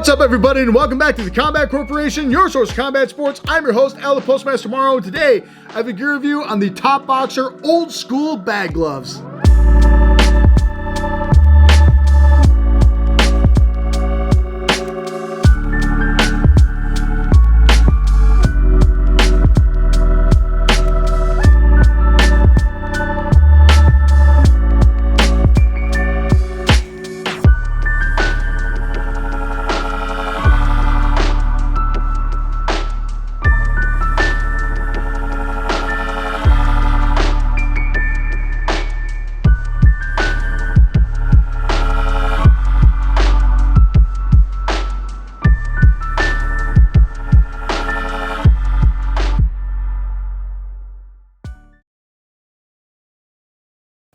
What's up, everybody, and welcome back to the Combat Corporation, your source of combat sports. I'm your host, Al the Postmaster Morrow, and today I have a gear review on the TopBoxer Old School Bag Gloves.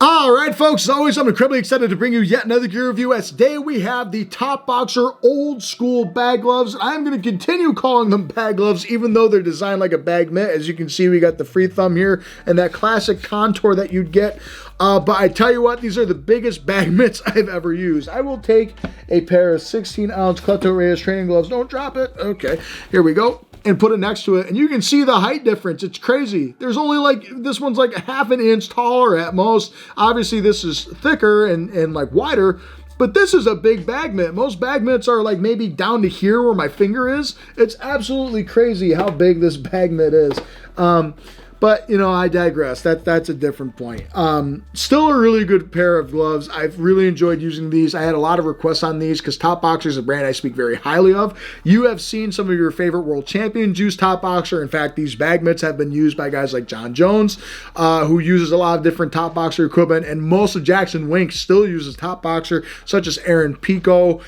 Alright folks, as always, I'm incredibly excited to bring you yet another gear review. As today we have the TopBoxer Old School Bag Gloves. I'm going to continue calling them bag gloves even though they're designed like a bag mitt. As you can see, we got the free thumb here and that classic contour that you'd get. But I tell you what, these are the biggest bag mitts I've ever used. I will take a pair of 16-ounce Cleto Reyes training gloves. Don't drop it. Okay, here we go. And put it next to it, and you can see the height difference. It's crazy. There's only like, this one's like a half an inch taller at most. Obviously this is thicker and like wider, but this is a big bag mitt. Most bag mitts are like maybe down to here where my finger is. It's absolutely crazy how big this bag mitt is. But, you know, I digress. That's a different point. Still a really good pair of gloves. I've really enjoyed using these. I had a lot of requests on these because TopBoxer is a brand I speak very highly of. You have seen some of your favorite world champions use TopBoxer. In fact, these bag mitts have been used by guys like John Jones, who uses a lot of different TopBoxer equipment, and most of Jackson Wink still uses TopBoxer, such as Aaron Pico.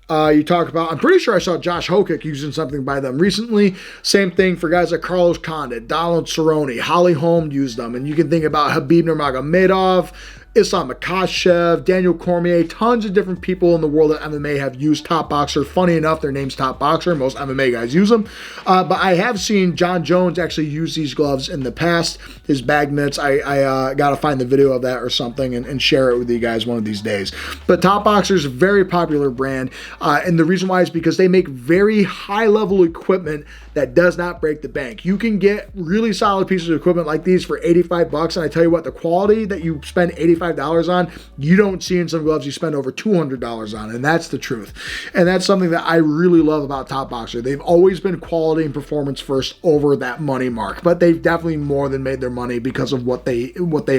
You talk about, I'm pretty sure I saw Josh Hokick using something by them recently. Same thing for guys like Carlos Condit, Donald Cerrone, Holly Holm used them. And you can think about Khabib Nurmagomedov, Islam Makhachev, Daniel Cormier, tons of different people in the world of MMA have used TopBoxer. Funny enough, their name's TopBoxer. Most MMA guys use them. But I have seen John Jones actually use these gloves in the past, his bag mitts. I got to find the video of that or something and share it with you guys one of these days. But TopBoxer is a very popular brand. And the reason why is because they make very high-level equipment that does not break the bank. You can get really solid pieces of equipment like these for 85 bucks. And I tell you what, the quality that you spend $85 on, you don't see in some gloves you spend over $200 on, and that's the truth. And that's something that I really love about TopBoxer. They've always been quality and performance first over that money mark, but they've definitely more than made their money because of what they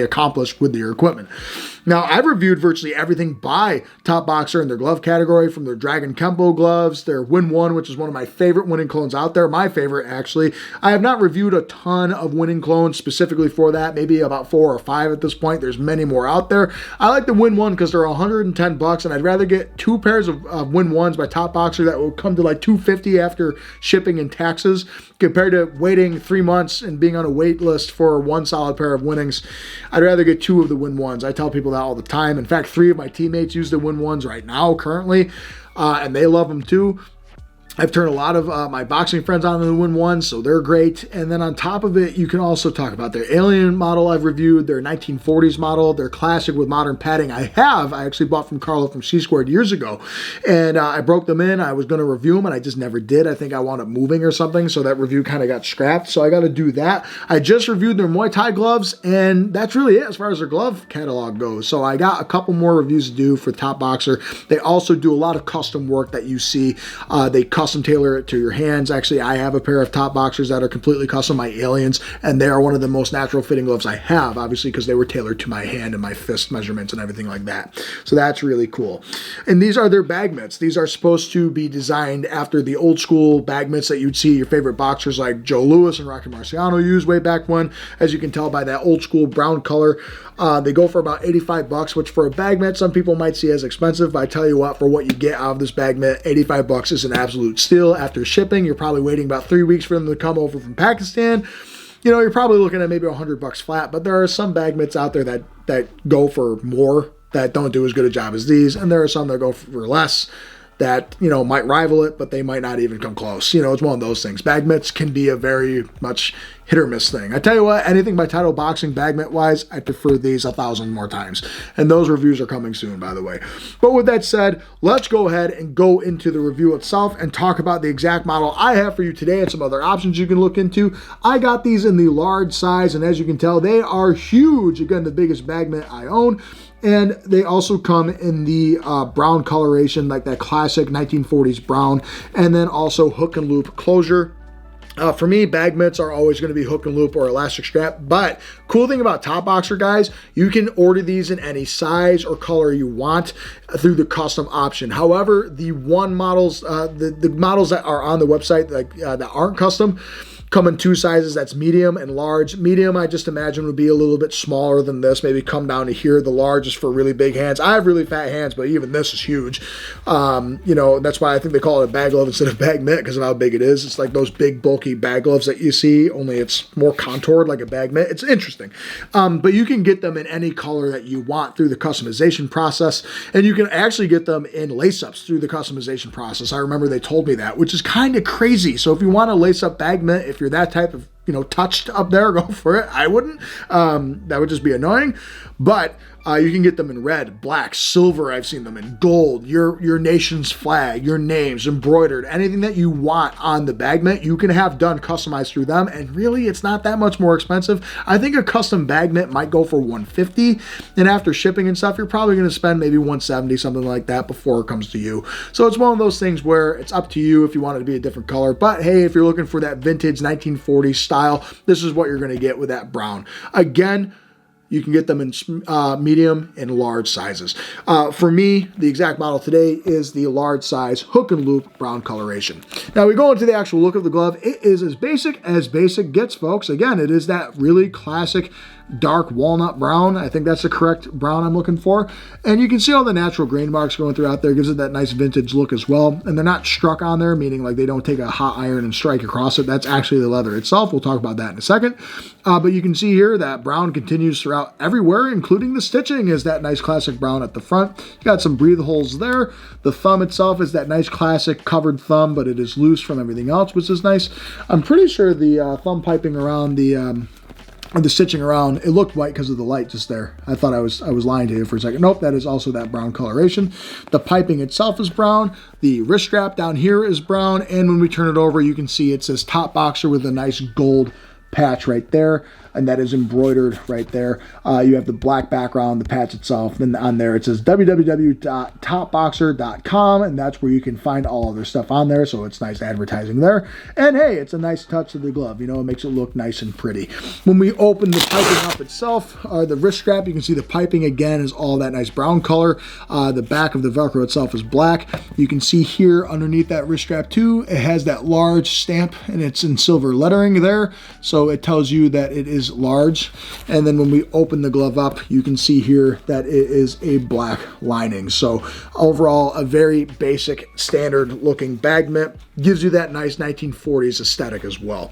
accomplished with their equipment. Now, I've reviewed virtually everything by TopBoxer in their glove category, from their Dragon Kempo gloves, their Win 1, which is one of my favorite winning clones out there, my favorite actually. I have not reviewed a ton of winning clones specifically for that, maybe about 4 or 5 at this point. There's many more out there. I like the Win 1 because they're 110 bucks, and I'd rather get 2 pairs of Win 1s by TopBoxer that will come to like $250 after shipping and taxes, compared to waiting 3 months and being on a wait list for one solid pair of winnings. I'd rather get 2 of the Win 1s. I tell people that all the time. In fact, 3 of my teammates use the Win 1s right now currently, and they love them too. I've turned a lot of my boxing friends on the Win 1, so they're great. And then on top of it, you can also talk about their Alien model I've reviewed, their 1940s model, their classic with modern padding. I actually bought from Carlo from C-Squared years ago. And I broke them in. I was going to review them, and I just never did. I think I wound up moving or something, so that review kind of got scrapped. So I got to do that. I just reviewed their Muay Thai gloves, and that's really it as far as their glove catalog goes. So I got a couple more reviews to do for TopBoxer. They also do a lot of custom work that you see. They custom tailor it to your hands. Actually, I have a pair of TopBoxers that are completely custom, my Aliens, and they are one of the most natural fitting gloves I have, obviously, because they were tailored to my hand and my fist measurements and everything like that. So that's really cool. And these are their bag mitts. These are supposed to be designed after the old school bag mitts that you'd see your favorite boxers like Joe Louis and Rocky Marciano use way back when. As you can tell by that old school brown color, they go for about 85 bucks, which for a bag mitt, some people might see as expensive, but I tell you what, for what you get out of this bag mitt, 85 bucks is an absolute steal. After shipping, you're probably waiting about 3 weeks for them to come over from Pakistan. You know, you're probably looking at maybe 100 bucks flat, but there are some bag mitts out there that go for more, that don't do as good a job as these, and there are some that go for less. that, you know, might rival it, but they might not even come close. You know, it's one of those things. Bag mitts can be a very much hit or miss thing. I tell you what, anything by Title Boxing bag mitt wise, I prefer these 1,000 more times. And those reviews are coming soon, by the way. But with that said, let's go ahead and go into the review itself and talk about the exact model I have for you today and some other options you can look into. I got these in the large size, and as you can tell, they are huge. Again, the biggest bag mitt I own. And they also come in the brown coloration, like that classic 1940s brown, and then also hook and loop closure. For me, bag mitts are always going to be hook and loop or elastic strap, but cool thing about TopBoxer, guys, you can order these in any size or color you want through the custom option. However, the models that are on the website that aren't custom come in two sizes. That's medium and large. Medium, I just imagine, would be a little bit smaller than this, maybe come down to here. The large is for really big hands. I have really fat hands, but even this is huge. You know, that's why I think they call it a bag glove instead of bag mitt, because of how big it is. It's like those big, bulky bag gloves that you see, only it's more contoured like a bag mitt. It's interesting. But you can get them in any color that you want through the customization process, and you can actually get them in lace-ups through the customization process. I remember they told me that, which is kind of crazy. So if you want a lace-up bag mitt, if you're that type of, you know, touched up there, go for it. I wouldn't. That would just be annoying. But you can get them in red, black, silver. I've seen them in gold, your nation's flag, your names, embroidered, anything that you want on the bag mitt, you can have done customized through them. And really, it's not that much more expensive. I think a custom bag mitt might go for $150. And after shipping and stuff, you're probably going to spend maybe $170, something like that before it comes to you. So it's one of those things where it's up to you if you want it to be a different color. But hey, if you're looking for that vintage 1940s style, this is what you're going to get with that brown. Again, you can get them in medium and large sizes. For me, the exact model today is the large size hook and loop brown coloration. Now we go into the actual look of the glove. It is as basic gets, folks. Again, it is that really classic dark walnut brown. I think that's the correct brown I'm looking for. And you can see all the natural grain marks going throughout there. It gives it that nice vintage look as well. And they're not struck on there, meaning like they don't take a hot iron and strike across it. That's actually the leather itself. We'll talk about that in a second. But you can see here that brown continues throughout everywhere, including the stitching is that nice classic brown at the front. You got some breathe holes there. The thumb itself is that nice classic covered thumb, but it is loose from everything else, which is nice. I'm pretty sure the thumb piping around the stitching around, it looked white because of the light just there. I thought I was lying to you for a second. Nope, that is also that brown coloration. The piping itself is brown. The wrist strap down here is brown. And when we turn it over, you can see it says TopBoxer with a nice gold patch right there, and that is embroidered right there. You have the black background, the patch itself, then on there it says www.topboxer.com, and that's where you can find all of their stuff on there, so it's nice advertising there. And hey, it's a nice touch to the glove, you know, it makes it look nice and pretty. When we open the piping up itself, the wrist strap, you can see the piping again is all that nice brown color. The back of the Velcro itself is black. You can see here underneath that wrist strap too, it has that large stamp, and it's in silver lettering there, so it tells you that it is large. And then when we open the glove up, you can see here that it is a black lining. So overall, a very basic standard looking bag mitt. Gives you that nice 1940s aesthetic as well.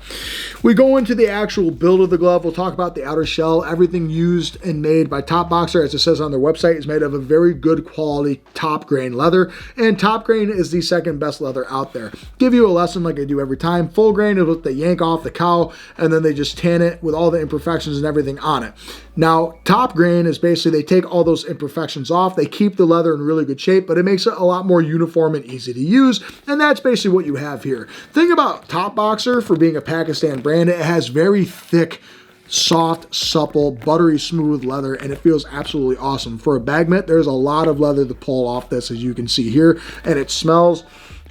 We go into the actual build of the glove. We'll talk about the outer shell. Everything used and made by TopBoxer, as it says on their website, is made of a very good quality top grain leather, and top grain is the second best leather out there. Give you a lesson like I do every time. Full grain is what they yank off the cow and then they just tan it with all the imperfections and everything on it. Now, top grain is basically they take all those imperfections off, they keep the leather in really good shape, but it makes it a lot more uniform and easy to use, and that's basically what you have here. Thing about TopBoxer, for being a Pakistan brand, it has very thick, soft, supple, buttery smooth leather, and it feels absolutely awesome. For a bag mitt, there's a lot of leather to pull off this, as you can see here, and it smells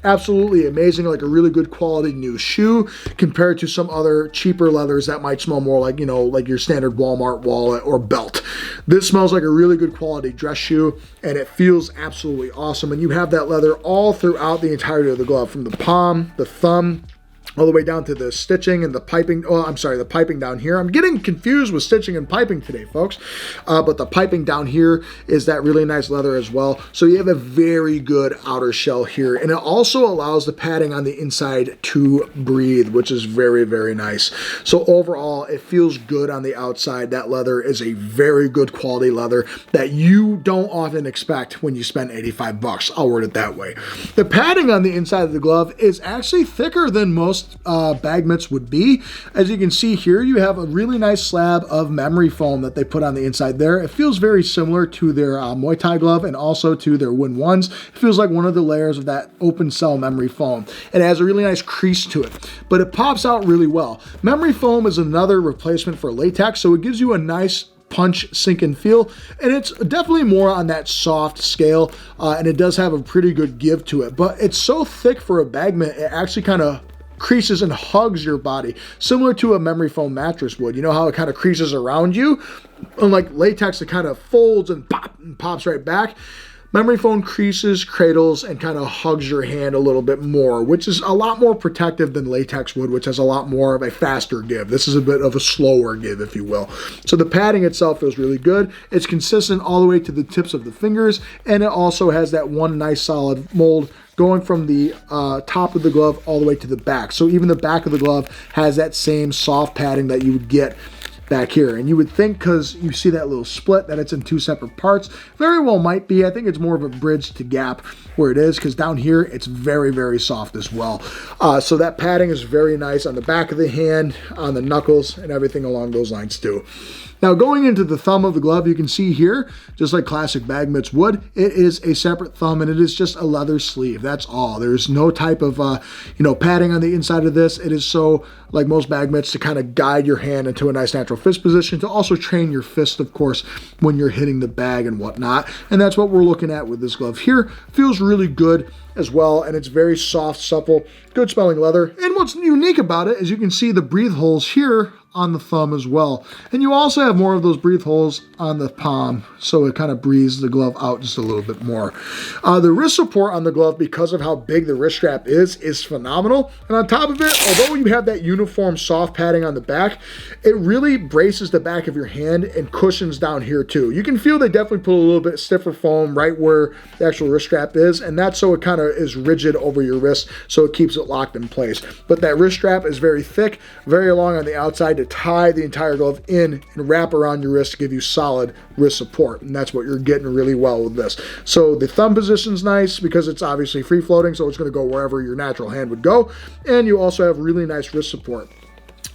absolutely amazing, like a really good quality new shoe compared to some other cheaper leathers that might smell more like, you know, like your standard Walmart wallet or belt. This smells like a really good quality dress shoe, and it feels absolutely awesome. And you have that leather all throughout the entirety of the glove, from the palm, the thumb, all the way down to the stitching and the piping. Oh, I'm sorry, the piping down here. I'm getting confused with stitching and piping today, folks. But the piping down here is that really nice leather as well. So you have a very good outer shell here. And it also allows the padding on the inside to breathe, which is very, very nice. So overall, it feels good on the outside. That leather is a very good quality leather that you don't often expect when you spend 85 bucks. I'll word it that way. The padding on the inside of the glove is actually thicker than most bag mitts would be. As you can see here, you have a really nice slab of memory foam that they put on the inside there. It feels very similar to their Muay Thai glove and also to their Win Ones. It feels like one of the layers of that open cell memory foam. It has a really nice crease to it, but it pops out really well. Memory foam is another replacement for latex, so it gives you a nice punch, sink, and feel, and it's definitely more on that soft scale, and it does have a pretty good give to it, but it's so thick for a bag mitt, it actually kind of creases and hugs your body, similar to a memory foam mattress would. You know how it kind of creases around you? Unlike latex, it kind of folds and pops right back. Memory foam creases, cradles, and kind of hugs your hand a little bit more, which is a lot more protective than latex would, which has a lot more of a faster give. This is a bit of a slower give, if you will. So the padding itself feels really good. It's consistent all the way to the tips of the fingers, and it also has that one nice solid mold going from the top of the glove all the way to the back. So even the back of the glove has that same soft padding that you would get back here. And you would think, because you see that little split, that it's in two separate parts. Very well might be. I think it's more of a bridge to gap where it is, because down here it's very, very soft as well. So that padding is very nice on the back of the hand, on the knuckles, and everything along those lines too. Now going into the thumb of the glove, you can see here, just like classic bag mitts would, it is a separate thumb and it is just a leather sleeve. That's all. There's no type of padding on the inside of this. It is so, like most bag mitts, to kind of guide your hand into a nice natural fist position, to also train your fist, of course, when you're hitting the bag and whatnot. And that's what we're looking at with this glove here. Feels really good as well, and it's very soft, supple, good smelling leather. And what's unique about it is you can see the breathe holes here on the thumb as well. And you also have more of those breathe holes on the palm, so it kind of breathes the glove out just a little bit more. The wrist support on the glove, because of how big the wrist strap is phenomenal. And on top of it, although you have that uniform soft padding on the back, it really braces the back of your hand and cushions down here too. You can feel they definitely put a little bit stiffer foam right where the actual wrist strap is, and that's so it kind of is rigid over your wrist, so it keeps it locked in place. But that wrist strap is very thick, very long on the outside to tie the entire glove in and wrap around your wrist to give you solid wrist support, and that's what you're getting really well with this. So the thumb position's nice because it's obviously free floating, so it's going to go wherever your natural hand would go, and you also have really nice wrist support.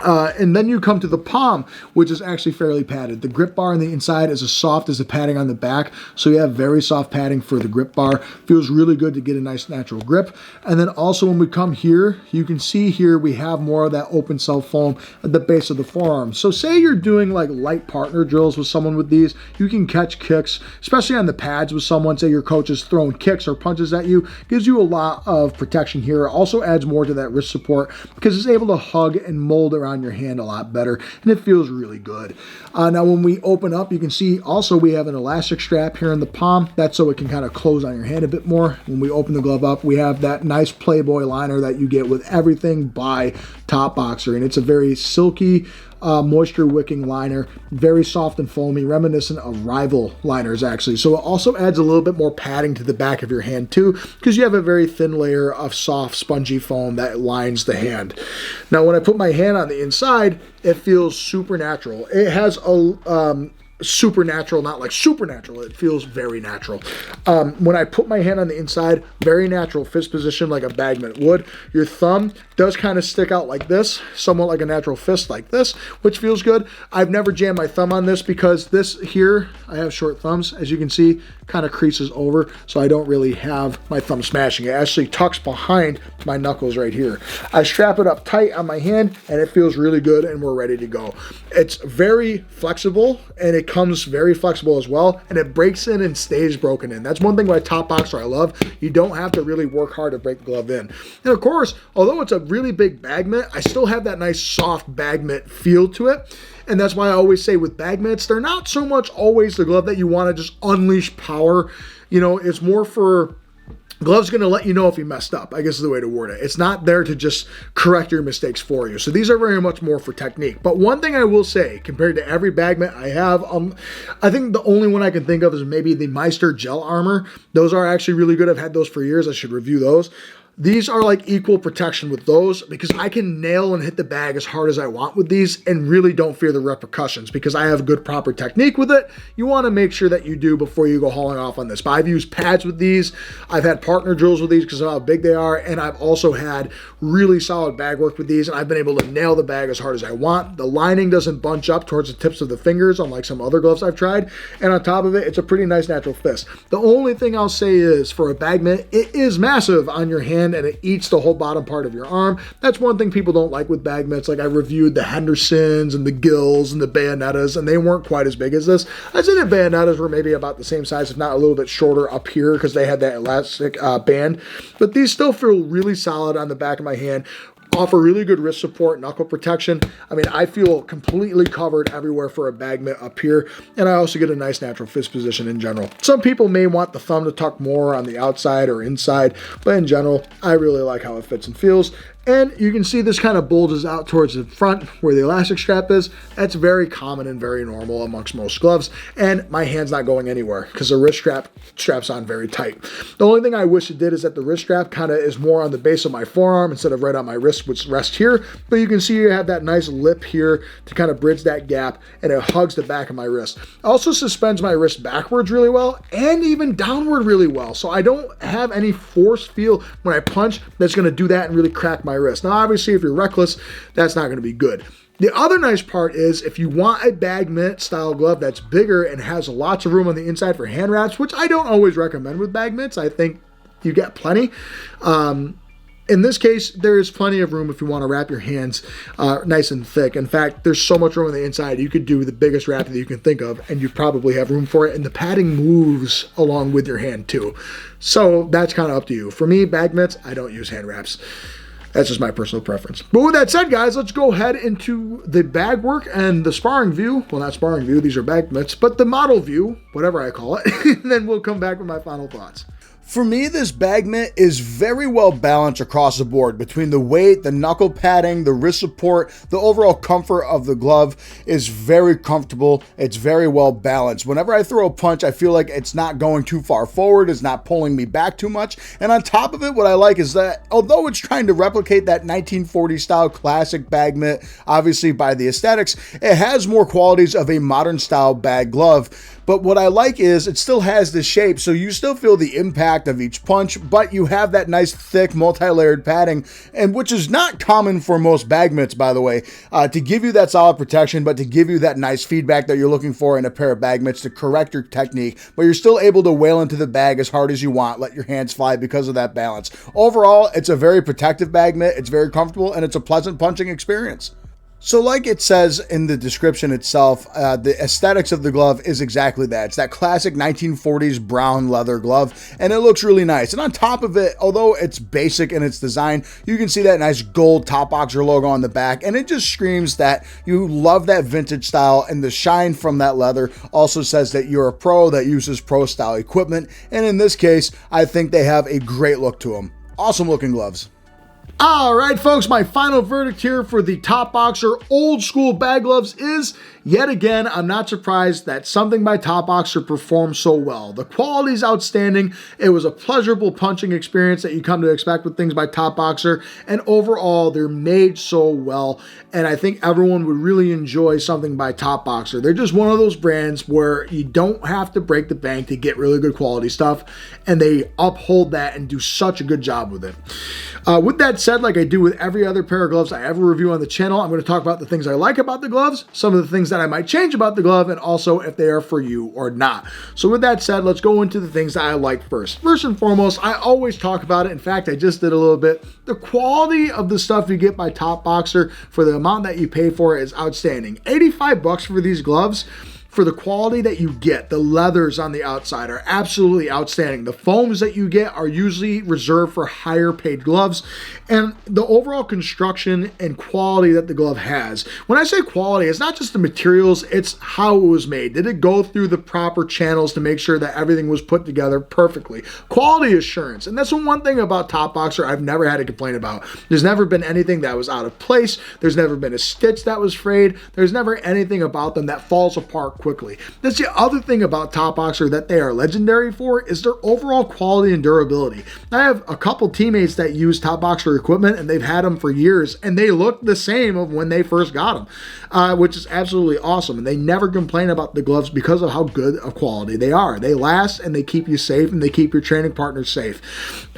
And then you come to the palm, which is actually fairly padded. The grip bar on the inside is as soft as the padding on the back, so you have very soft padding for the grip bar. Feels really good to get a nice natural grip. And then also when we come here, you can see here we have more of that open cell foam at the base of the forearm. So say you're doing like light partner drills with someone with these, you can catch kicks, especially on the pads with someone. Say your coach is throwing kicks or punches at you, gives you a lot of protection here. It also adds more to that wrist support because it's able to hug and mold around your hand a lot better, and it feels really good. Now when we open up, you can see also we have an elastic strap here in the palm. That's so it can kind of close on your hand a bit more. When we open the glove up, we have that nice Playboy liner that you get with everything by TopBoxer, and it's a very silky, moisture wicking liner, very soft and foamy, reminiscent of rival liners actually. So it also adds a little bit more padding to the back of your hand too, because you have a very thin layer of soft spongy foam that lines the hand. Now when I put my hand on the inside, it feels supernatural. It has a supernatural, not like supernatural. It feels very natural. When I put my hand on the inside, very natural fist position like a bag mitt would. Your thumb does kind of stick out like this, somewhat like a natural fist like this, which feels good. I've never jammed my thumb on this because this here, I have short thumbs, as you can see, kind of creases over, so I don't really have my thumb smashing. It actually tucks behind my knuckles right here. I strap it up tight on my hand and it feels really good, and we're ready to go. It's very flexible, and it comes very flexible as well, and it breaks in and stays broken in. That's one thing about TopBoxer I love. You don't have to really work hard to break the glove in. And of course, although it's a really big bag mitt, I still have that nice soft bag mitt feel to it. And that's why I always say with bag mitts, they're not so much always the glove that you want to just unleash power. You know, it's more for Glove's going to let you know if you messed up, I guess is the way to word it. It's not there to just correct your mistakes for you. So these are very much more for technique. But one thing I will say, compared to every bag mitt I have, I think the only one I can think of is maybe the Meister Gel Armor. Those are actually really good. I've had those for years. I should review those. These are like equal protection with those because I can nail and hit the bag as hard as I want with these and really don't fear the repercussions because I have good proper technique with it. You want to make sure that you do before you go hauling off on this. But I've used pads with these. I've had partner drills with these because of how big they are. And I've also had really solid bag work with these. And I've been able to nail the bag as hard as I want. The lining doesn't bunch up towards the tips of the fingers unlike some other gloves I've tried. And on top of it, it's a pretty nice natural fist. The only thing I'll say is for a bag mitt, it is massive on your hand and it eats the whole bottom part of your arm. That's one thing people don't like with bag mitts. Like I reviewed the Hendersons and the Gills and the Bayonettas, and they weren't quite as big as this. I'd say the Bayonettas were maybe about the same size, if not a little bit shorter up here because they had that elastic band. But these still feel really solid on the back of my hand. Offer really good wrist support, knuckle protection. I mean, I feel completely covered everywhere for a bag mitt up here, and I also get a nice natural fist position in general. Some people may want the thumb to tuck more on the outside or inside, but in general, I really like how it fits and feels. And you can see this kind of bulges out towards the front where the elastic strap is. That's very common and very normal amongst most gloves. And my hand's not going anywhere because the wrist straps on very tight. The only thing I wish it did is that the wrist strap kind of is more on the base of my forearm instead of right on my wrist, which rests here. But you can see you have that nice lip here to kind of bridge that gap, and it hugs the back of my wrist. Also suspends my wrist backwards really well and even downward really well. So I don't have any force feel when I punch that's going to do that and really crack my wrist. Now, obviously, if you're reckless, that's not going to be good. The other nice part is if you want a bag mitt style glove that's bigger and has lots of room on the inside for hand wraps, which I don't always recommend with bag mitts. I think you get plenty. In this case, there is plenty of room if you want to wrap your hands nice and thick. In fact, there's so much room on the inside, you could do the biggest wrap that you can think of, and you probably have room for it. And the padding moves along with your hand too. So that's kind of up to you. For me, bag mitts, I don't use hand wraps. That's just my personal preference. But with that said, guys, let's go ahead into the bag work and the sparring view. Well, not sparring view, these are bag mitts, but the model view, whatever I call it. And then we'll come back with my final thoughts. For me, this bag mitt is very well balanced across the board between the weight, the knuckle padding, the wrist support. The overall comfort of the glove is very comfortable. It's very well balanced. Whenever I throw a punch, I feel like it's not going too far forward. It's not pulling me back too much. And on top of it, what I like is that although it's trying to replicate that 1940 style classic bag mitt, obviously by the aesthetics, it has more qualities of a modern style bag glove. But what I like is it still has the shape, so you still feel the impact of each punch, but you have that nice thick multi-layered padding, and which is not common for most bag mitts, by the way, to give you that solid protection, but to give you that nice feedback that you're looking for in a pair of bag mitts to correct your technique, but you're still able to wail into the bag as hard as you want, let your hands fly because of that balance. Overall, it's a very protective bag mitt, it's very comfortable, and it's a pleasant punching experience. So like it says in the description itself, the aesthetics of the glove is exactly that. It's that classic 1940s brown leather glove, and it looks really nice. And on top of it, although it's basic in its design, you can see that nice gold TopBoxer logo on the back, and it just screams that you love that vintage style, and the shine from that leather also says that you're a pro that uses pro style equipment. And in this case, I think they have a great look to them. Awesome looking gloves. All right, folks, my final verdict here for the TopBoxer old school bag gloves is, yet again, I'm not surprised that something by TopBoxer performed so well. The quality is outstanding. It was a pleasurable punching experience that you come to expect with things by TopBoxer, and overall, they're made so well, and I think everyone would really enjoy something by TopBoxer. They're just one of those brands where you don't have to break the bank to get really good quality stuff, and they uphold that and do such a good job with it. With that said, like I do with every other pair of gloves I ever review on the channel, I'm going to talk about the things I like about the gloves, some of the things that I might change about the glove, and also if they are for you or not. So with that said, let's go into the things that I like first. First and foremost, I always talk about it. In fact, I just did a little bit. The quality of the stuff you get by TopBoxer for the amount that you pay for it is outstanding. $85 for these gloves. for the quality that you get, the leathers on the outside are absolutely outstanding. The foams that you get are usually reserved for higher paid gloves, and the overall construction and quality that the glove has. When I say quality, it's not just the materials, it's how it was made. Did it go through the proper channels to make sure that everything was put together perfectly? Quality assurance, and that's the one thing about TopBoxer I've never had a complaint about. There's never been anything that was out of place. There's never been a stitch that was frayed. There's never anything about them that falls apart quickly. That's the other thing about TopBoxer that they are legendary for, is their overall quality and durability. I have a couple teammates that use TopBoxer equipment, and they've had them for years, and they look the same of when they first got them, which is absolutely awesome. And they never complain about the gloves because of how good of quality they are. They last, and they keep you safe, and they keep your training partners safe.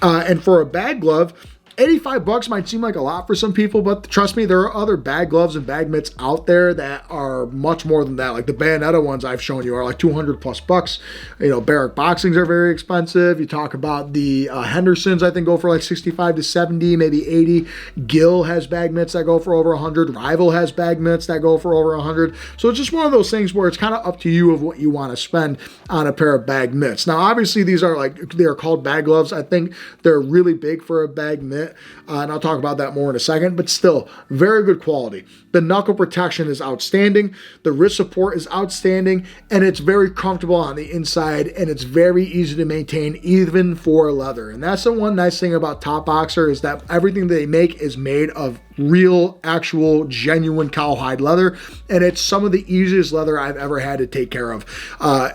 And for a bag glove, $85 might seem like a lot for some people, but trust me, there are other bag gloves and bag mitts out there that are much more than that. Like the Bayonetta ones I've shown you are like 200 plus bucks. You know, Barrack Boxings are very expensive. You talk about the Hendersons, I think go for like 65 to 70, maybe 80. Gill has bag mitts that go for over 100. Rival has bag mitts that go for over 100. So it's just one of those things where it's kind of up to you of what you want to spend on a pair of bag mitts. Now, obviously these are they are called bag gloves. I think they're really big for a bag mitt. And I'll talk about that more in a second, but still very good quality. The knuckle protection is outstanding. The wrist support is outstanding, and it's very comfortable on the inside, and it's very easy to maintain even for leather. And that's the one nice thing about TopBoxer, is that everything they make is made of real, actual, genuine cowhide leather, and it's some of the easiest leather I've ever had to take care of.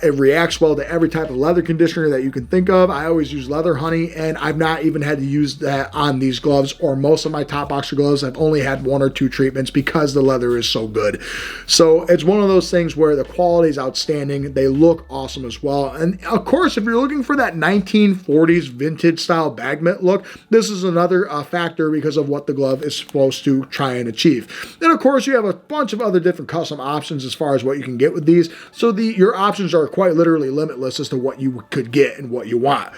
It reacts well to every type of leather conditioner that you can think of. I always use Leather Honey, and I've not even had to use that on these gloves or most of my TopBoxer gloves. I've only had 1 or 2 treatments because the leather is so good. So it's one of those things where the quality is outstanding. They look awesome as well. And of course, if you're looking for that 1940s vintage style bag mitt look, this is another factor because of what the glove is supposed to try and achieve. Then of course you have a bunch of other different custom options as far as what you can get with these. So your options are quite literally limitless as to what you could get and what you want.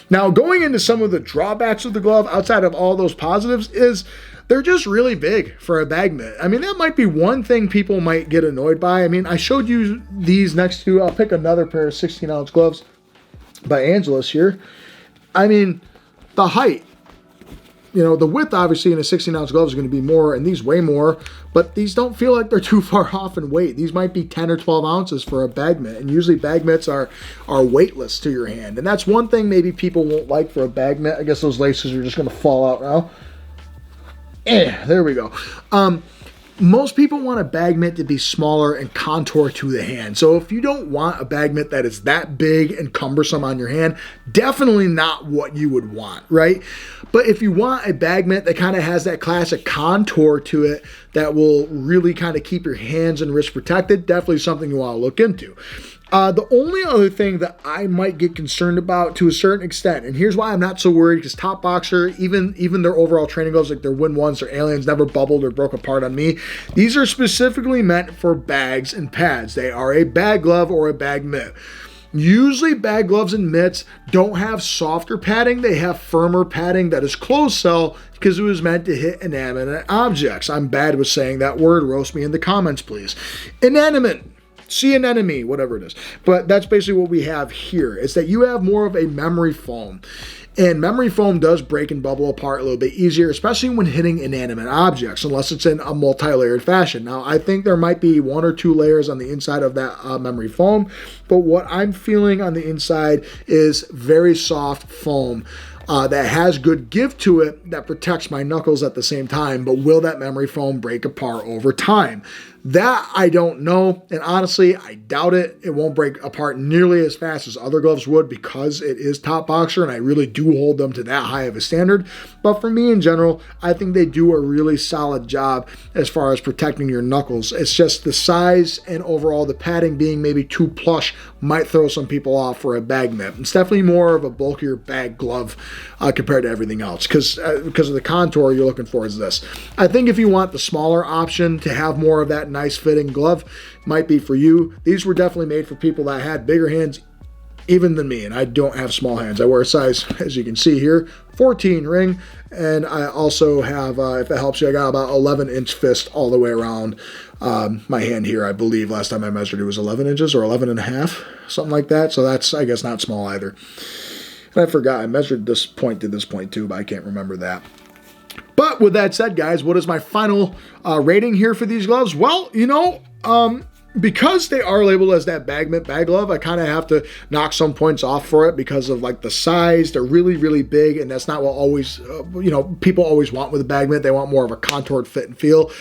Now, going into some of the drawbacks of the glove outside of all those positives is they're just really big for a bag mitt. I mean, that might be one thing people might get annoyed by. I mean, I showed you these next to, I'll pick another pair of 16-ounce gloves by Angelus here. I mean, the height, you know, the width obviously in a 16-ounce glove is going to be more, and these way more, but these don't feel like they're too far off in weight. These might be 10 or 12 ounces for a bag mitt, and usually bag mitts are weightless to your hand, and that's one thing maybe people won't like for a bag mitt. I guess those laces are just going to fall out now. There we go. Most people want a bag mitt to be smaller and contour to the hand. So if you don't want a bag mitt that is that big and cumbersome on your hand, definitely not what you would want, right? But if you want a bag mitt that kind of has that classic contour to it that will really kind of keep your hands and wrists protected, definitely something you want to look into. The only other thing that I might get concerned about to a certain extent, and here's why I'm not so worried, because TopBoxer, even their overall training gloves, like their Win 1s, their Aliens, never bubbled or broke apart on me. These are specifically meant for bags and pads. They are a bag glove or a bag mitt. Usually bag gloves and mitts don't have softer padding. They have firmer padding that is closed cell because it was meant to hit inanimate objects. I'm bad with saying that word. Roast me in the comments, please. Inanimate. See an enemy, whatever it is. But that's basically what we have here, is that you have more of a memory foam. And memory foam does break and bubble apart a little bit easier, especially when hitting inanimate objects, unless it's in a multi-layered fashion. Now, I think there might be 1 or 2 layers on the inside of that memory foam, but what I'm feeling on the inside is very soft foam. That has good give to it that protects my knuckles at the same time, but will that memory foam break apart over time? That I don't know, and honestly, I doubt it. It won't break apart nearly as fast as other gloves would because it is TopBoxer, and I really do hold them to that high of a standard. But for me in general, I think they do a really solid job as far as protecting your knuckles. It's just the size and overall the padding being maybe too plush might throw some people off for a bag mitt. It's definitely more of a bulkier bag glove compared to everything else because of the contour you're looking for is this. I think if you want the smaller option to have more of that nice fitting glove, might be for you. These were definitely made for people that had bigger hands, even than me, and I don't have small hands. I wear a size, as you can see here, 14 ring, and I also have, if it helps you, I got about 11-inch fist all the way around my hand here. I believe last time I measured it was 11 inches or 11 and a half, something like that. So that's, I guess, not small either. And I forgot, I measured this point to this point too, but I can't remember that. But with that said, guys, what is my final rating here for these gloves? Well, you know, because they are labeled as that bag mitt bag glove, I kind of have to knock some points off for it because of like the size. They're really, really big, and that's not what always, you know, people always want with a bag mitt. They want more of a contoured fit and feel.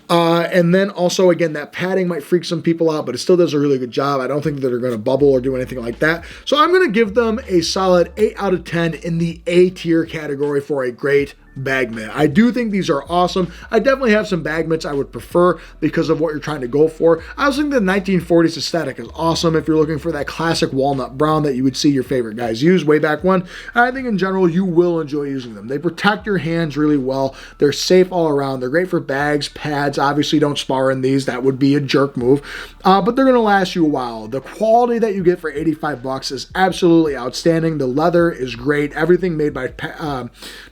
And then also, again, that padding might freak some people out, but it still does a really good job. I don't think that they're going to bubble or do anything like that. So I'm going to give them a solid 8 out of 10 in the A tier category for a great bag mitt. I do think these are awesome. I definitely have some bag mitts I would prefer because of what you're trying to go for. I also think the 1940s aesthetic is awesome if you're looking for that classic walnut brown that you would see your favorite guys use way back when. And I think in general you will enjoy using them. They protect your hands really well. They're safe all around. They're great for bags, pads. Obviously don't spar in these. That would be a jerk move. But they're going to last you a while. The quality that you get for 85 bucks is absolutely outstanding. The leather is great. Everything made by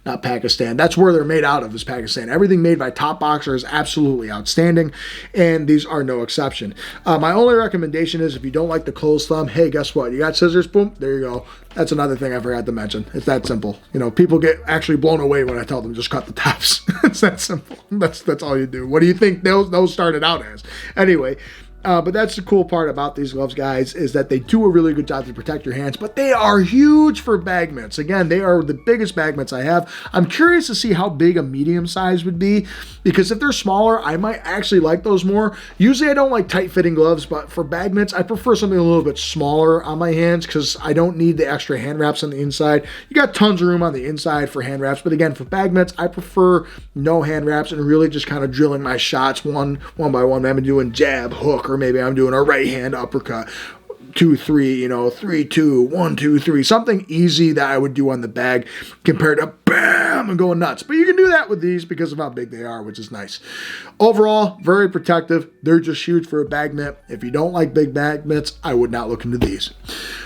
not Pakistan. That's where they're made out of, is Pakistan. Everything made by TopBoxer is absolutely outstanding, and these are no exception. My only recommendation is if you don't like the closed thumb, hey, guess what? You got scissors, boom, there you go. That's another thing I forgot to mention. It's that simple. You know, people get actually blown away when I tell them just cut the tops. It's that simple. That's all you do. What do you think those started out as? Anyway, but that's the cool part about these gloves, guys, is that they do a really good job to protect your hands, but they are huge for bag mitts. Again, they are the biggest bag mitts I have. I'm curious to see how big a medium size would be, because if they're smaller, I might actually like those more. Usually I don't like tight-fitting gloves, but for bag mitts, I prefer something a little bit smaller on my hands because I don't need the extra hand wraps on the inside. You got tons of room on the inside for hand wraps, but again, for bag mitts, I prefer no hand wraps and really just kind of drilling my shots one by one. Maybe doing jab, hook, or maybe I'm doing a right hand uppercut, 2, 3, you know, 3, 2, 1, 2, 3, something easy that I would do on the bag compared to bam and going nuts. But you can do that with these because of how big they are, which is nice. Overall, very protective. They're just huge for a bag mitt. If you don't like big bag mitts, I would not look into these.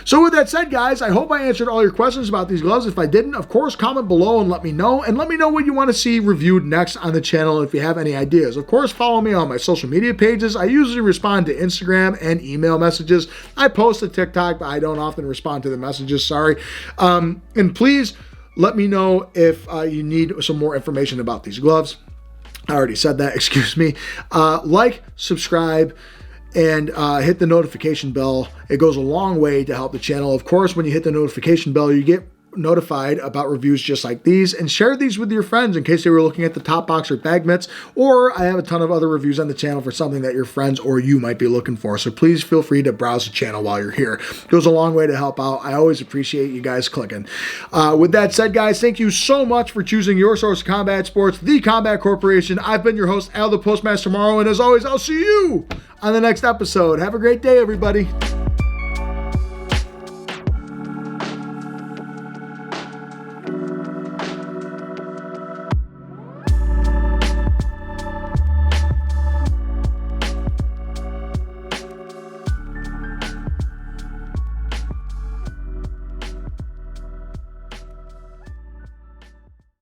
So with that said, guys, I hope I answered all your questions about these gloves. If I didn't, of course, comment below and let me know. And let me know what you want to see reviewed next on the channel if you have any ideas. Of course, follow me on my social media pages. I usually respond to Instagram and email messages. I post to TikTok, but I don't often respond to the messages, sorry. And please let me know if you need some more information about these gloves. I already said that, excuse me. Like, subscribe, and hit the notification bell. It goes a long way to help the channel. Of course, when you hit the notification bell, you get notified about reviews just like these, and share these with your friends in case they were looking at the TopBoxer bag mitts, or I have a ton of other reviews on the channel for something that your friends or you might be looking for. So please feel free to browse the channel while you're here. It goes a long way to help out. I always appreciate you guys clicking. With that said, guys, thank you so much for choosing your source of combat sports, the Combat Corporation. I've been your host, Al the Postmaster Morrow, and as always, I'll see you on the next episode. Have a great day, everybody.